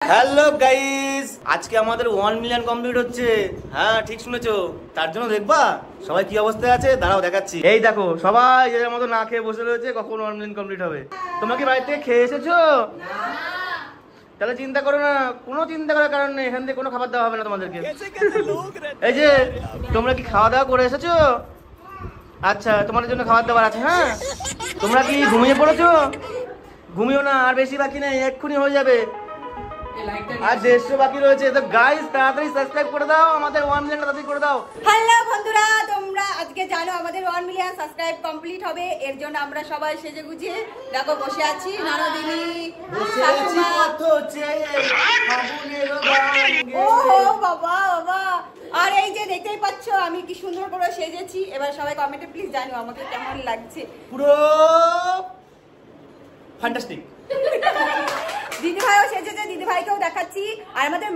Hello guys, আজকে আমাদের 1 million complete হচ্ছে। হ্যাঁ ঠিক শুনেছো, তার জন্য দেখবা সবাই কি অবস্থায় আছে, দাঁড়াও দেখাচ্ছি। এই দেখো সবাই এর মতো না খেয়ে বসে রয়েছে, কখন 1 মিলিয়ন কমপ্লিট হবে। তোমরা কি বাড়ি থেকে খেয়ে এসেছো? তাহলে চিন্তা করো না, কোনো চিন্তা করার কারণ নেই, এখান থেকে কোনো খাবার দেওয়া হবে না তোমাদেরকে। এই যে তোমরা কি খাওয়া দাওয়া করে এসেছো? আচ্ছা, তোমাদের জন্য খাবার দাবার আছে। হ্যাঁ, তোমরা কি ঘুমিয়ে পড়েছো? ঘুমিও না, আর বেশি বাকি নেই, এক্ষুনি হয়ে যাবে। আর 150 বাকি রয়েছে, তো গাইস তাড়াতাড়ি সাবস্ক্রাইব করে দাও, আমাদের 1 মিলিয়ন তাড়াতাড়ি করে দাও। হ্যালো বন্ধুরা, তোমরা আজকে জানো আমাদের 1 মিলিয়ন সাবস্ক্রাইব কমপ্লিট হবে। এর জন্য আমরা সবাই সেজে গুছিয়ে দেখো বসে আছি। নানদিনী বসে আছি কত চেয়ে ফাগুনের গান। ও বাবা বাবা, আর এই যে দেখতেই পাচ্ছ আমি কি সুন্দর করে সেজেছি। এবার সবাই কমেন্টে প্লিজ জানিও আমাকে কেমন লাগছে। পুরো ফ্যান্টাস্টিক। দিদি ভাইও সেজেছে, দিদি ভাইকেও দেখাচ্ছি। আর আমাদের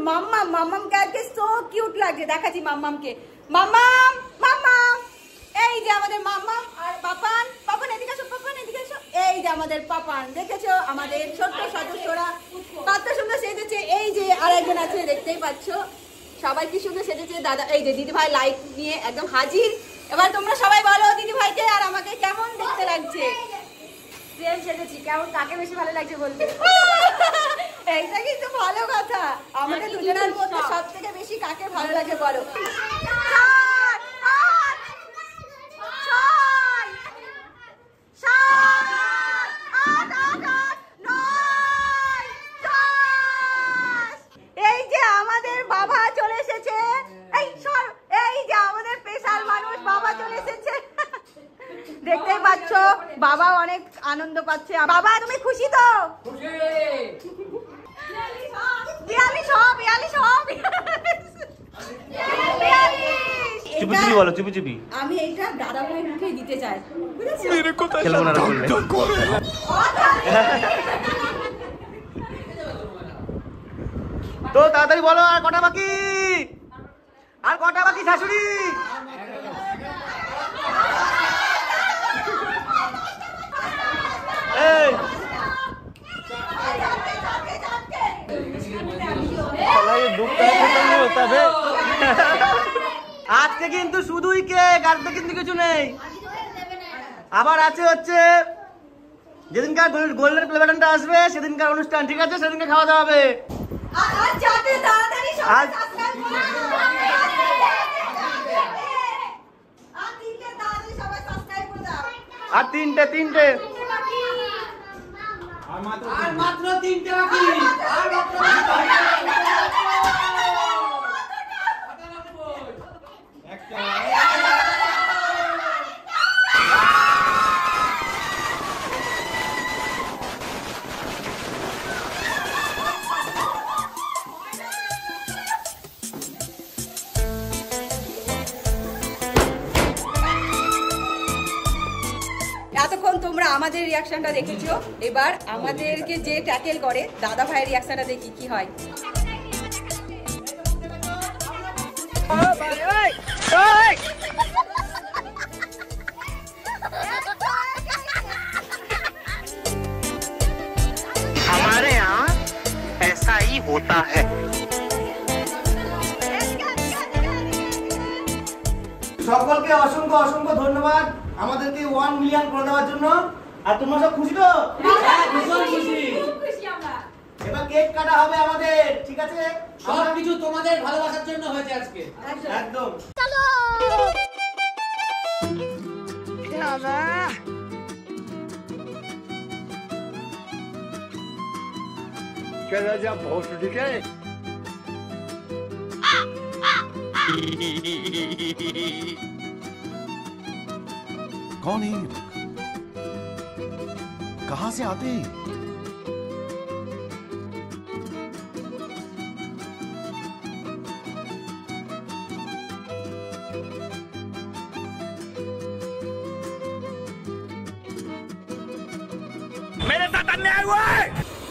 মাম্মামকে আজকে সো কিউট লাগছে, দেখাচ্ছি মাম্মামকে। মাম্মাম, এই যে আমাদের মাম্মাম। আর পাপান এদিকে আসো, পাপান এদিকে আসো। এই যে আমাদের পাপান, দেখেছো আমাদের ছোট্ট সদস্যরা কত সুন্দর সেজেছে। এই যে আরেকজন আছে, দেখতেই পাচ্ছ সবাই কি সুন্দর সেজেছে। দাদা এই যে দিদি ভাই লাইট নিয়ে একদম হাজির। এবার তোমরা সবাই বলো দিদি ভাইকে আর আমাকে কেমন দেখতে লাগছে। সেম সেজেছি, কেমন কাকে বেশি ভালো লাগছে বলবে। এইটা কিন্তু ভালো কথা, আমাদের দুজনের মধ্যে সবথেকে বেশি কাকে ভালো লাগে বলো। এই যে আমাদের বাবা চলে এসেছে, এই যে আমাদের স্পেশাল মানুষ বাবা চলে এসেছে। দেখতেই পাচ্ছ বাবা অনেক আনন্দ পাচ্ছে। বাবা তুমি খুশি তো? চুপি আমি এইটা দাদা ভাইয়ের মুখে দিতে চাই। তো তাড়াতাড়ি বলো, আর কটা বাকি? শাশুড়ি? আজকে কিন্তু শুধুই কেক, আজকে কিন্তু কিছু নেই। আবার আছে হচ্ছে যেদিনকার গোল্ডেন প্লে বাটনটা আসবে সেদিনকার অনুষ্ঠান, ঠিক আছে? সেদিনকে খাওয়া দাওয়া হবে। আর তিনটে মাত্র তিনটে বাকি। এতক্ষণ তোমরা আমাদের রিয়াকশনটা দেখেছো, এবার আমাদেরকে যে ট্যাকেল করে দাদা ভাইয়ের রিয়াকশনটা দেখি কি হয়। हमारे यहाँ ऐसा ही होता है। সকলকে অসংখ্য অসংখ্য ধন্যবাদ আমাদেরকে 1 মিলিয়ন করে দেওয়ার জন্য। আর তোমরা সব খুশি তো? ভীষণ খুশি। এবার কেক কাটা হবে আমাদের, ঠিক আছে? সব কিছু তোমাদের ভালোবাসার জন্য হয়েছে আজকে। একদম। चला जा बहुत ठीक है। कौन है ये लोग? कहां से आते हैं? मेरे साथ अन्याय हुआ है।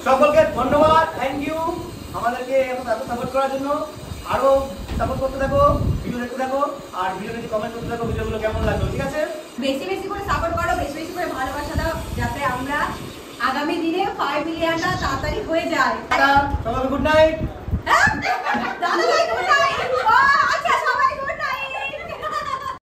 সকলকে ধন্যবাদ, থ্যাংক ইউ আমাদেরকে এত সাপোর্ট করার জন্য। আরো সাপোর্ট করতে থাকো, ভিডিও দেখতে থাকো, আর ভিডিও দেখে কমেন্ট করতে থাকো ভিডিওগুলো কেমন লাগলো, ঠিক আছে? বেশি বেশি করে সাপোর্ট করো, বেশি বেশি করে ভালোবাসা দাও, যাতে আমরা আগামী দিনে 5 মিলিয়নটা তাড়াতাড়ি হয়ে যায়। সবাইকে গুড নাইট।